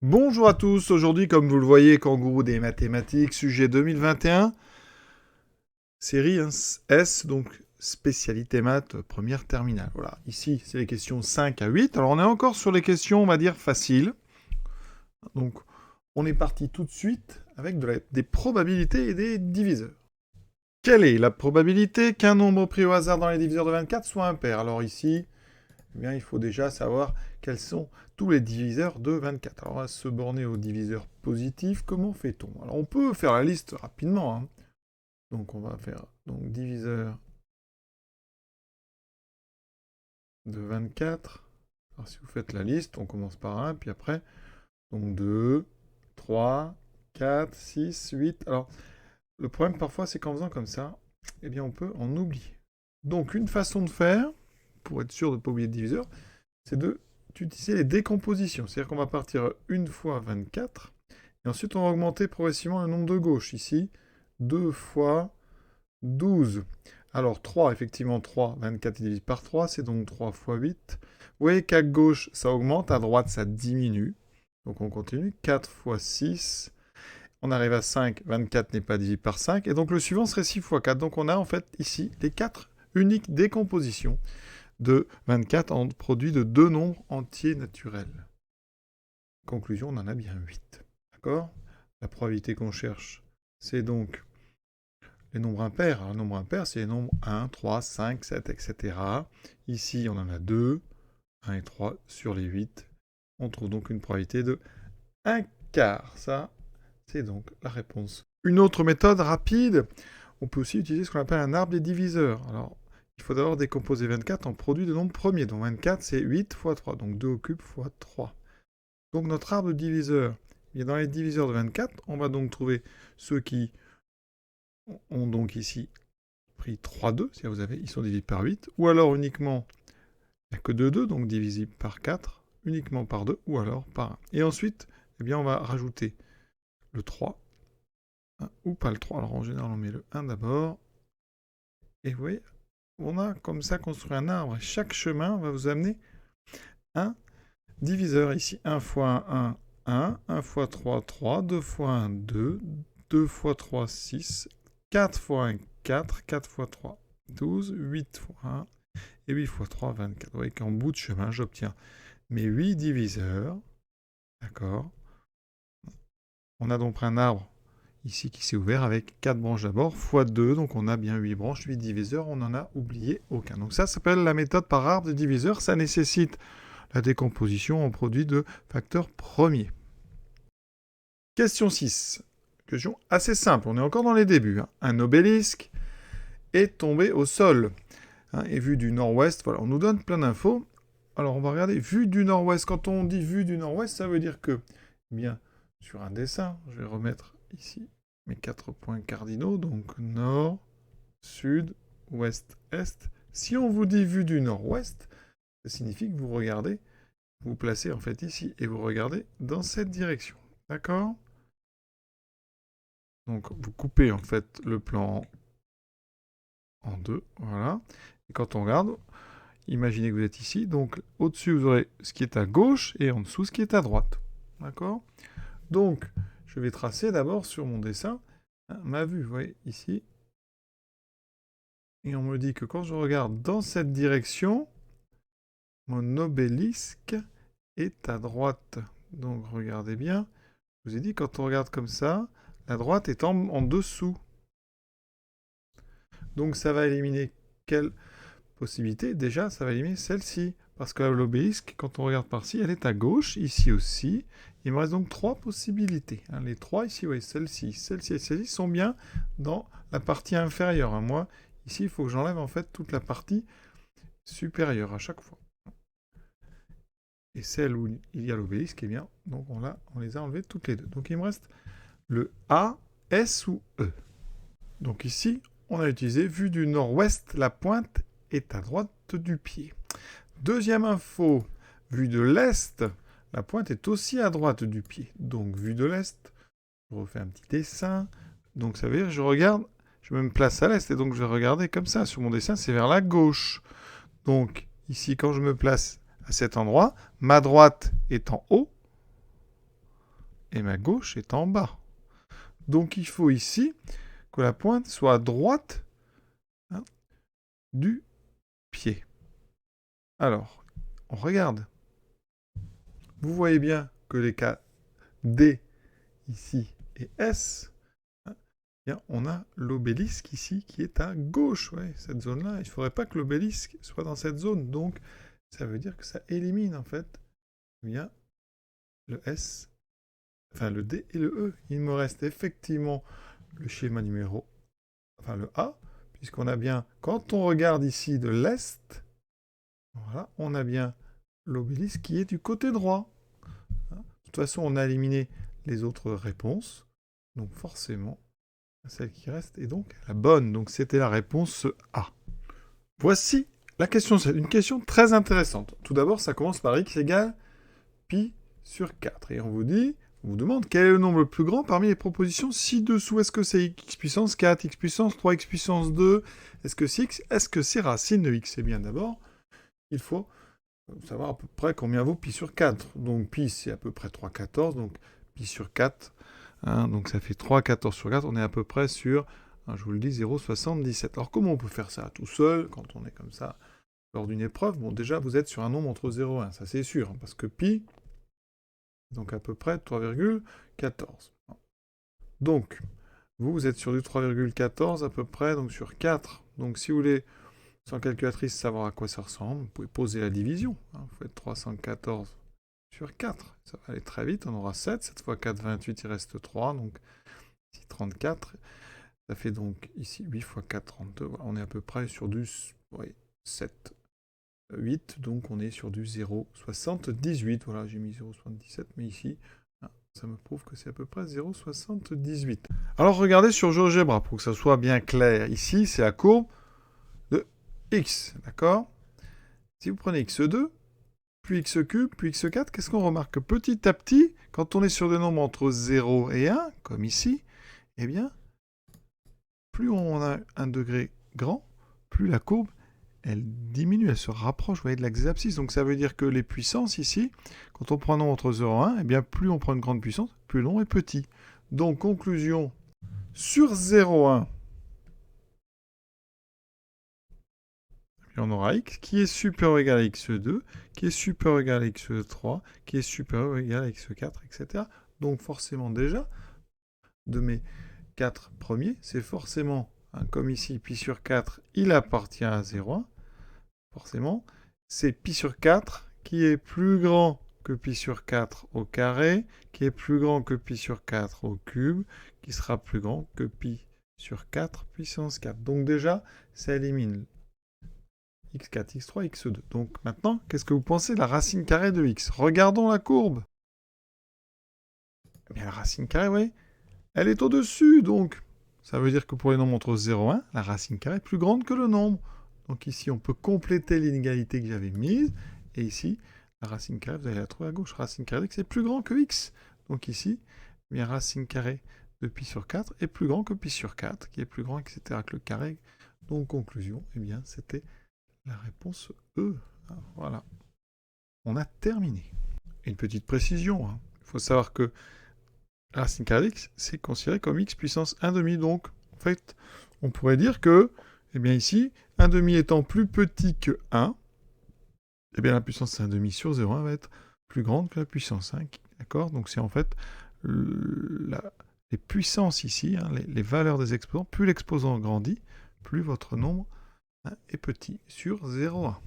Bonjour à tous, aujourd'hui comme vous le voyez, Kangourou des mathématiques, sujet 2021, série S, donc spécialité maths, première terminale. Voilà, ici c'est les questions 5 à 8, alors on est encore sur les questions on va dire faciles, donc on est parti tout de suite avec des probabilités et des diviseurs. Quelle est la probabilité qu'un nombre pris au hasard dans les diviseurs de 24 soit impair? Alors ici, eh bien, il faut déjà savoir quels sont tous les diviseurs de 24. Alors, on va se borner aux diviseurs positifs. Comment fait-on? Alors, on peut faire la liste rapidement, hein. Donc, on va faire diviseur de 24. Alors, si vous faites la liste, on commence par 1, puis après, donc 2, 3, 4, 6, 8. Alors, le problème parfois, c'est qu'en faisant comme ça, eh bien, on peut en oublier. Donc, une façon de faire, pour être sûr de ne pas oublier de diviseur, c'est d'utiliser les décompositions. C'est-à-dire qu'on va partir une fois 24, et ensuite on va augmenter progressivement le nombre de gauche. Ici, 2 fois 12. Alors 3, effectivement 3, 24 est divisé par 3, c'est donc 3 fois 8. Vous voyez qu'à gauche, ça augmente, à droite, ça diminue. Donc on continue, 4 fois 6. On arrive à 5, 24 n'est pas divisé par 5, et donc le suivant serait 6 fois 4. Donc on a en fait ici les 4 uniques décompositions de 24 en produit de deux nombres entiers naturels. Conclusion, on en a bien 8. D'accord? La probabilité qu'on cherche, c'est donc les nombres impairs. Alors, un nombre impair, c'est les nombres 1, 3, 5, 7, etc. Ici, on en a 2, 1 et 3 sur les 8. On trouve donc une probabilité de 1 quart. Ça, c'est donc la réponse. Une autre méthode rapide, on peut aussi utiliser ce qu'on appelle un arbre des diviseurs. Alors, il faut d'abord décomposer 24 en produit de nombres premiers. Donc 24, c'est 8 fois 3, donc 2 au cube fois 3. Donc notre arbre de diviseur, dans les diviseurs de 24, on va donc trouver ceux qui ont donc ici pris 3 2, c'est-à-dire vous avez, ils sont divisés par 8, ou alors uniquement, il n'y a que 2 2, donc divisible par 4, uniquement par 2, ou alors par 1. Et ensuite, eh bien, on va rajouter le 3, hein, ou pas le 3. Alors en général, on met le 1 d'abord. Et vous voyez, on a comme ça construit un arbre. Chaque chemin va vous amener un diviseur. Ici, 1 fois 1, 1, 1 fois 3, 3, 2 fois 1, 2, 2 fois 3, 6, 4 fois 1, 4, 4 fois 3, 12, 8 fois 1, et 8 fois 3, 24. Vous voyez qu'en bout de chemin, j'obtiens mes 8 diviseurs. D'accord? On a donc un arbre ici qui s'est ouvert avec 4 branches d'abord, fois 2, donc on a bien 8 branches, 8 diviseurs, on n'en a oublié aucun. Donc ça s'appelle la méthode par arbre de diviseur, ça nécessite la décomposition en produit de facteurs premiers. Question 6. Question assez simple, on est encore dans les débuts. Un obélisque est tombé au sol. Et vu du nord-ouest, voilà, on nous donne plein d'infos. Alors on va regarder, vue du nord-ouest. Quand on dit vue du nord-ouest, ça veut dire que, bien, sur un dessin, je vais remettre ici mes 4 points cardinaux, donc nord, sud, ouest, est. Si on vous dit vue du nord-ouest, ça signifie que vous regardez, vous placez en fait ici, et vous regardez dans cette direction. D'accord? Donc vous coupez en fait le plan en deux, voilà. Et quand on regarde, imaginez que vous êtes ici, donc au-dessus vous aurez ce qui est à gauche et en dessous ce qui est à droite. D'accord? Donc je vais tracer d'abord sur mon dessin ma vue, vous voyez ici. Et on me dit que quand je regarde dans cette direction, mon obélisque est à droite. Donc regardez bien, je vous ai dit quand on regarde comme ça, la droite est en dessous. Donc ça va éliminer quelle possibilité? Déjà, ça va éliminer celle-ci. Parce que l'obélisque, quand on regarde par-ci, elle est à gauche, ici aussi. Il me reste donc 3 possibilités. Les 3 ici, oui, celle-ci, celle-ci et celle-ci sont bien dans la partie inférieure. Moi, ici, il faut que j'enlève en fait toute la partie supérieure à chaque fois. Et celle où il y a l'obélisque, eh bien, donc on les a enlevées toutes les deux. Donc il me reste le A, S ou E. Donc ici, on a utilisé vue du nord-ouest, la pointe est à droite du pied. Deuxième info, vue de l'est, la pointe est aussi à droite du pied. Donc vue de l'est, je refais un petit dessin. Donc ça veut dire que je regarde, je me place à l'est et donc je vais regarder comme ça. Sur mon dessin, c'est vers la gauche. Donc ici, quand je me place à cet endroit, ma droite est en haut et ma gauche est en bas. Donc il faut ici que la pointe soit à droite, hein, du pied. Alors, on regarde. Vous voyez bien que les cas D ici et S, hein, bien, on a l'obélisque ici qui est à gauche. Ouais, cette zone-là, il ne faudrait pas que l'obélisque soit dans cette zone. Donc, ça veut dire que ça élimine en fait bien le S, enfin le D et le E. Il me reste effectivement le schéma numéro, enfin le A, puisqu'on a bien, quand on regarde ici de l'Est, voilà, on a bien l'obélisque qui est du côté droit. De toute façon, on a éliminé les autres réponses. Donc forcément, celle qui reste est donc la bonne. Donc c'était la réponse A. Voici la question. C'est une question très intéressante. Tout d'abord, ça commence par x égale pi sur 4. Et on vous demande quel est le nombre le plus grand parmi les propositions ci-dessous. Est-ce que c'est x puissance 4, x puissance 3, x puissance 2? Est-ce que c'est x? Est-ce que c'est racine de x? Eh bien d'abord, il faut savoir à peu près combien vaut pi sur 4. Donc pi, c'est à peu près 3,14. Donc pi sur 4, hein, donc ça fait 3,14 sur 4. On est à peu près sur, hein, je vous le dis, 0,77. Alors comment on peut faire ça tout seul, quand on est comme ça, lors d'une épreuve? Bon, déjà, vous êtes sur un nombre entre 0 et 1, ça c'est sûr, hein, parce que pi, donc à peu près 3,14. Donc, vous êtes sur du 3,14 à peu près, donc sur 4. Donc si vous voulez, sans calculatrice, savoir à quoi ça ressemble, vous pouvez poser la division. Hein. Vous faites 314 sur 4. Ça va aller très vite, on aura 7. 7 fois 4, 28, il reste 3. Donc ici 34. Ça fait donc ici 8 fois 4, 32. Voilà, on est à peu près sur du 7, 8. Donc on est sur du 0,78. Voilà, j'ai mis 0,77, mais ici, ça me prouve que c'est à peu près 0,78. Alors regardez sur GeoGebra, pour que ça soit bien clair. Ici, c'est la courbe de x, d'accord? Si vous prenez x2, puis x cube, puis x4, qu'est-ce qu'on remarque? Petit à petit, quand on est sur des nombres entre 0 et 1, comme ici, eh bien, plus on a un degré grand, plus la courbe, elle diminue, elle se rapproche, vous voyez, de l'axe des abscisses. Donc ça veut dire que les puissances ici, quand on prend un nombre entre 0 et 1, eh bien, plus on prend une grande puissance, plus le nombre est petit. Donc, conclusion, sur 0,1, on aura x qui est supérieur ou égal à x2, qui est supérieur ou égal à x3, qui est supérieur ou égal à x4, etc. Donc forcément déjà, de mes 4 premiers, c'est forcément, hein, comme ici, pi sur 4, il appartient à 0,1. Forcément, c'est pi sur 4 qui est plus grand que pi sur 4 au carré, qui est plus grand que pi sur 4 au cube, qui sera plus grand que pi sur 4 puissance 4. Donc déjà, ça élimine x4, x3, x2. Donc maintenant, qu'est-ce que vous pensez de la racine carrée de x? Regardons la courbe. Eh bien, la racine carrée, vous voyez, elle est au-dessus, donc ça veut dire que pour les nombres entre 0 et 1, la racine carrée est plus grande que le nombre. Donc ici, on peut compléter l'inégalité que j'avais mise, et ici, la racine carrée, vous allez la trouver à gauche, racine carrée de x est plus grand que x. Donc ici, eh bien, racine carrée de pi sur 4 est plus grand que pi sur 4, qui est plus grand, etc., que le carré. Donc conclusion, eh bien, c'était la réponse E. Voilà. On a terminé. Une petite précision, hein. Il faut savoir que la racine carrée d'x, c'est considéré comme x puissance 1,5. Donc, en fait, on pourrait dire que, eh bien ici, 1,5 étant plus petit que 1, eh bien la puissance 1,5 sur 0,1 va être plus grande que la puissance 5. D'accord? Donc c'est en fait les puissances ici, hein, les valeurs des exposants. Plus l'exposant grandit, plus votre nombre, hein, est petit sur 0,1.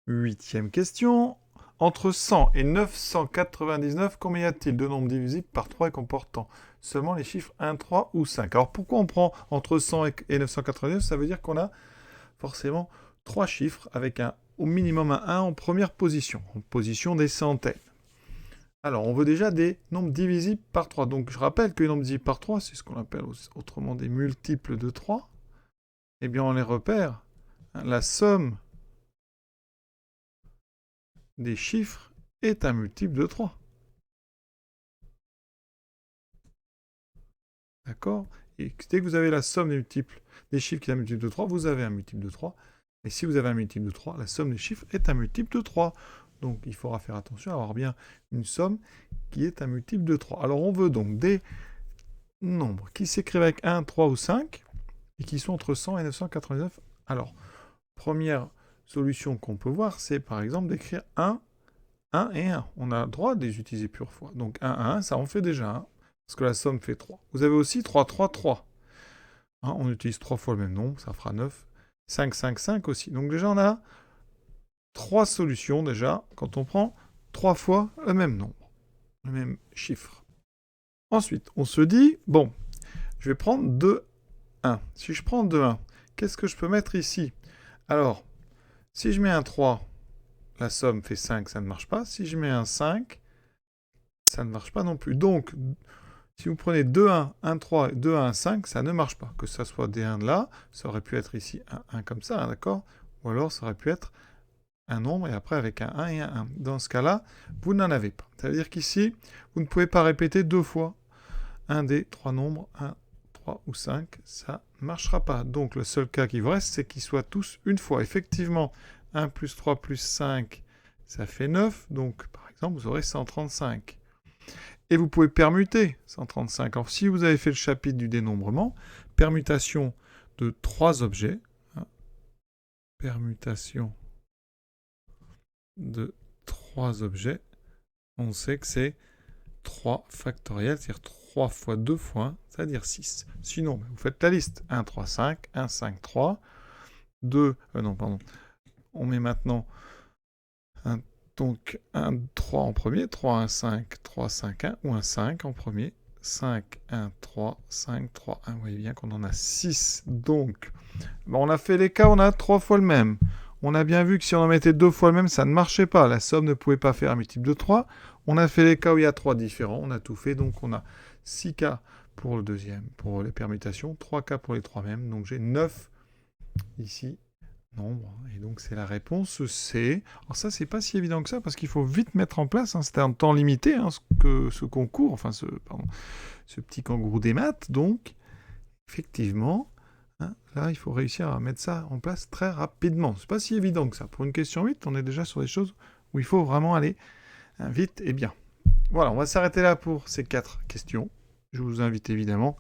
8e question. Entre 100 et 999, combien y a-t-il de nombres divisibles par 3 et comportant seulement les chiffres 1, 3 ou 5? Alors pourquoi on prend entre 100 et 999? Ça veut dire qu'on a forcément 3 chiffres avec au minimum un 1 en première position, en position des centaines. Alors on veut déjà des nombres divisibles par 3. Donc je rappelle que les nombres divisibles par 3, c'est ce qu'on appelle autrement des multiples de 3. Eh bien on les repère. La somme des chiffres est un multiple de 3. D'accord? Et dès que vous avez la somme des multiples des chiffres qui est un multiple de 3, vous avez un multiple de 3. Et si vous avez un multiple de 3, la somme des chiffres est un multiple de 3. Donc, il faudra faire attention à avoir bien une somme qui est un multiple de 3. Alors, on veut donc des nombres qui s'écrivent avec 1, 3 ou 5 et qui sont entre 100 et 999. Alors, première solution qu'on peut voir, c'est par exemple d'écrire 1, 1 et 1. On a le droit de les utiliser plusieurs fois. Donc 1, 1, ça en fait déjà 1, parce que la somme fait 3. Vous avez aussi 3, 3, 3. Hein, on utilise 3 fois le même nombre, ça fera 9. 5, 5, 5 aussi. Donc déjà, on a 3 solutions déjà, quand on prend 3 fois le même nombre, le même chiffre. Ensuite, on se dit, bon, je vais prendre 2, 1. Si je prends 2, 1, qu'est-ce que je peux mettre ici? Alors, si je mets un 3, la somme fait 5, ça ne marche pas. Si je mets un 5, ça ne marche pas non plus. Donc, si vous prenez 2, 1, 1, 3, 2, 1, 5, ça ne marche pas. Que ça soit des 1 de là, ça aurait pu être ici un 1 comme ça, hein, d'accord? Ou alors, ça aurait pu être un nombre et après avec un 1 et un 1. Dans ce cas-là, vous n'en avez pas. Ça veut dire qu'ici, vous ne pouvez pas répéter 2 fois un des 3 nombres, 1, 3 ou 5, ça ne marchera pas. Donc le seul cas qui vous reste, c'est qu'ils soient tous une fois. Effectivement, 1 plus 3 plus 5, ça fait 9. Donc par exemple, vous aurez 135. Et vous pouvez permuter 135. Alors si vous avez fait le chapitre du dénombrement, permutation de 3 objets, hein, permutation de 3 objets, on sait que c'est 3 factoriel, c'est-à-dire 3 fois 2 fois 1, c'est-à-dire 6. Sinon, vous faites la liste. 1, 3, 5, 1, 5, 3, 2, non, pardon. On met maintenant donc 1, 3 en premier, 3, 1, 5, 3, 5, 1, ou un 5 en premier, 5, 1, 3, 5, 3, 1. Vous voyez bien qu'on en a 6. Donc, on a fait les cas, on a 3 fois le même. On a bien vu que si on en mettait 2 fois le même, ça ne marchait pas. La somme ne pouvait pas faire un multiple de 3. On a fait les cas où il y a 3 différents. On a tout fait. Donc, on a 6 cas pour le deuxième, pour les permutations. 3 cas pour les 3 mêmes. Donc, j'ai 9 ici nombres. Et donc, c'est la réponse C. Alors ça, c'est pas si évident que ça parce qu'il faut vite mettre en place. Hein, c'était un temps limité, hein, ce concours. Enfin, ce petit kangourou des maths. Donc, effectivement... Là, il faut réussir à mettre ça en place très rapidement. C'est pas si évident que ça. Pour une question 8, on est déjà sur des choses où il faut vraiment aller vite et bien. Voilà, on va s'arrêter là pour ces 4 questions. Je vous invite évidemment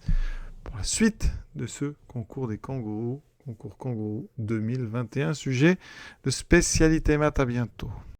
pour la suite de ce concours des kangourous, concours kangourou 2021, sujet de spécialité maths. À bientôt.